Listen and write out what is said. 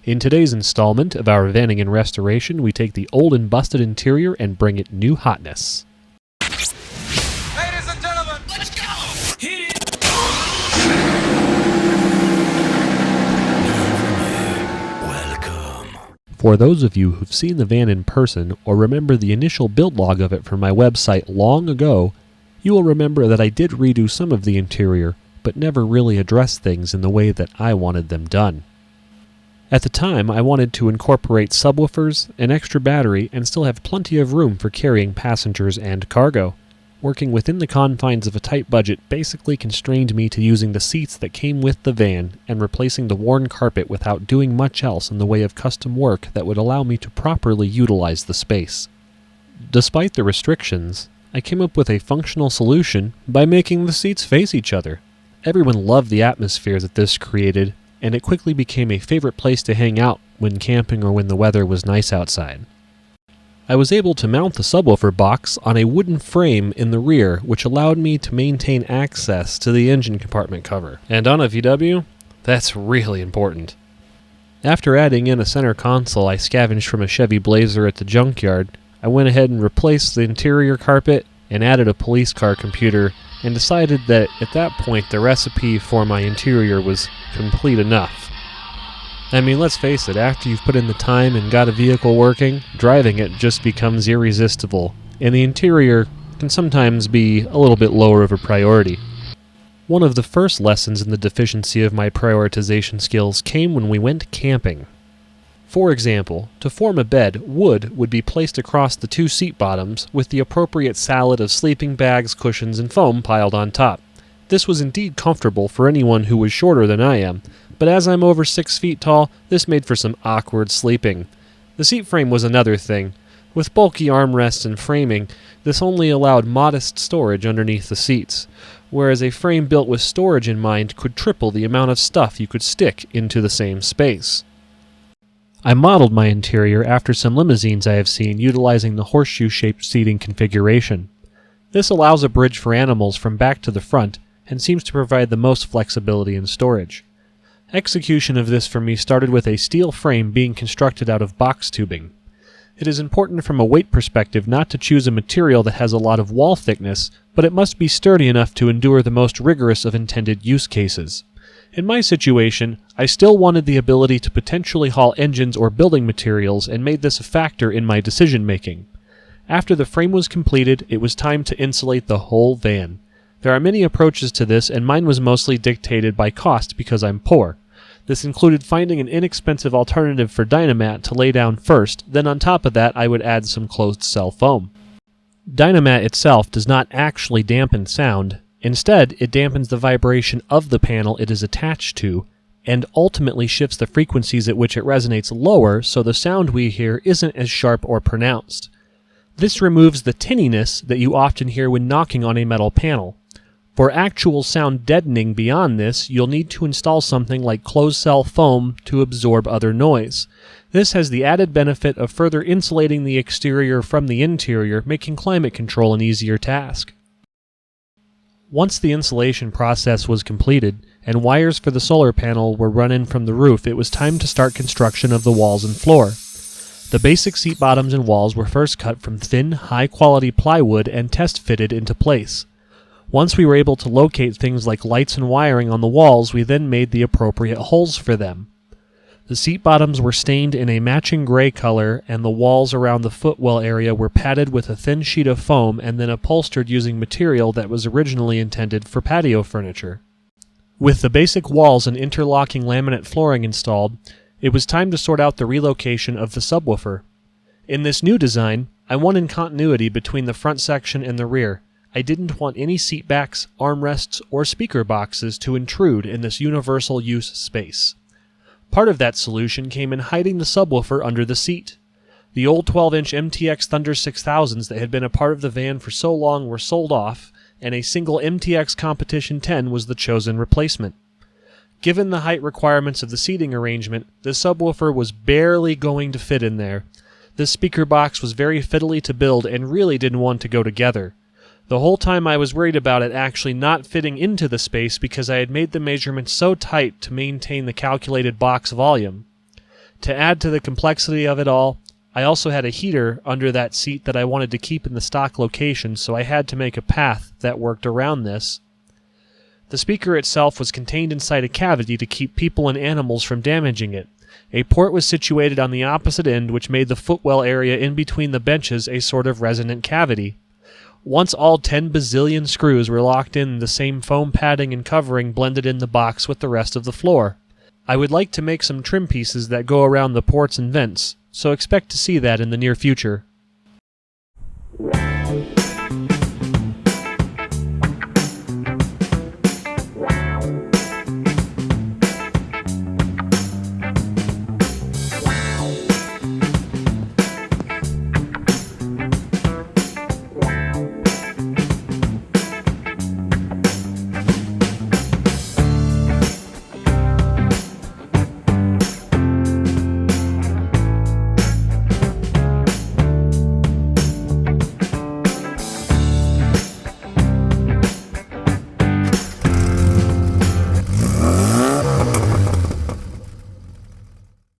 In today's installment of our Vanagon restoration, we take the old and busted interior and bring it new hotness. Ladies and gentlemen, let's go! Hit it! Welcome. For those of you who've seen the van in person or remember the initial build log of it from my website long ago, you will remember that I did redo some of the interior, but never really addressed things in the way that I wanted them done. At the time, I wanted to incorporate subwoofers, an extra battery, and still have plenty of room for carrying passengers and cargo. Working within the confines of a tight budget basically constrained me to using the seats that came with the van and replacing the worn carpet without doing much else in the way of custom work that would allow me to properly utilize the space. Despite the restrictions, I came up with a functional solution by making the seats face each other. Everyone loved the atmosphere that this created, and it quickly became a favorite place to hang out when camping or when the weather was nice outside. I was able to mount the subwoofer box on a wooden frame in the rear, which allowed me to maintain access to the engine compartment cover. And on a VW, that's really important. After adding in a center console I scavenged from a Chevy Blazer at the junkyard, I went ahead and replaced the interior carpet and added a police car computer, and decided that at that point the recipe for my interior was complete enough. I mean, let's face it, after you've put in the time and got a vehicle working, driving it just becomes irresistible, and the interior can sometimes be a little bit lower of a priority. One of the first lessons in the deficiency of my prioritization skills came when we went camping. For example, to form a bed, wood would be placed across the two seat bottoms with the appropriate salad of sleeping bags, cushions, and foam piled on top. This was indeed comfortable for anyone who was shorter than I am, but as I'm over 6 feet tall, this made for some awkward sleeping. The seat frame was another thing. With bulky armrests and framing, this only allowed modest storage underneath the seats, whereas a frame built with storage in mind could triple the amount of stuff you could stick into the same space. I modeled my interior after some limousines I have seen utilizing the horseshoe-shaped seating configuration. This allows a bridge for animals from back to the front and seems to provide the most flexibility and storage. Execution of this for me started with a steel frame being constructed out of box tubing. It is important from a weight perspective not to choose a material that has a lot of wall thickness, but it must be sturdy enough to endure the most rigorous of intended use cases. In my situation, I still wanted the ability to potentially haul engines or building materials and made this a factor in my decision-making. After the frame was completed, it was time to insulate the whole van. There are many approaches to this, and mine was mostly dictated by cost because I'm poor. This included finding an inexpensive alternative for Dynamat to lay down first, then on top of that I would add some closed-cell foam. Dynamat itself does not actually dampen sound. Instead, it dampens the vibration of the panel it is attached to, and ultimately shifts the frequencies at which it resonates lower so the sound we hear isn't as sharp or pronounced. This removes the tinniness that you often hear when knocking on a metal panel. For actual sound deadening beyond this, you'll need to install something like closed-cell foam to absorb other noise. This has the added benefit of further insulating the exterior from the interior, making climate control an easier task. Once the insulation process was completed, and wires for the solar panel were run in from the roof, it was time to start construction of the walls and floor. The basic seat bottoms and walls were first cut from thin, high-quality plywood and test-fitted into place. Once we were able to locate things like lights and wiring on the walls, we then made the appropriate holes for them. The seat bottoms were stained in a matching gray color, and the walls around the footwell area were padded with a thin sheet of foam and then upholstered using material that was originally intended for patio furniture. With the basic walls and interlocking laminate flooring installed, it was time to sort out the relocation of the subwoofer. In this new design, I wanted continuity between the front section and the rear. I didn't want any seat backs, armrests, or speaker boxes to intrude in this universal use space. Part of that solution came in hiding the subwoofer under the seat. The old 12-inch MTX Thunder 6000s that had been a part of the van for so long were sold off, and a single MTX Competition 10 was the chosen replacement. Given the height requirements of the seating arrangement, the subwoofer was barely going to fit in there. This speaker box was very fiddly to build and really didn't want to go together. The whole time I was worried about it actually not fitting into the space because I had made the measurements so tight to maintain the calculated box volume. To add to the complexity of it all, I also had a heater under that seat that I wanted to keep in the stock location, so I had to make a path that worked around this. The speaker itself was contained inside a cavity to keep people and animals from damaging it. A port was situated on the opposite end, which made the footwell area in between the benches a sort of resonant cavity. Once all 10 bazillion screws were locked in, the same foam padding and covering blended in the box with the rest of the floor. I would like to make some trim pieces that go around the ports and vents, so expect to see that in the near future.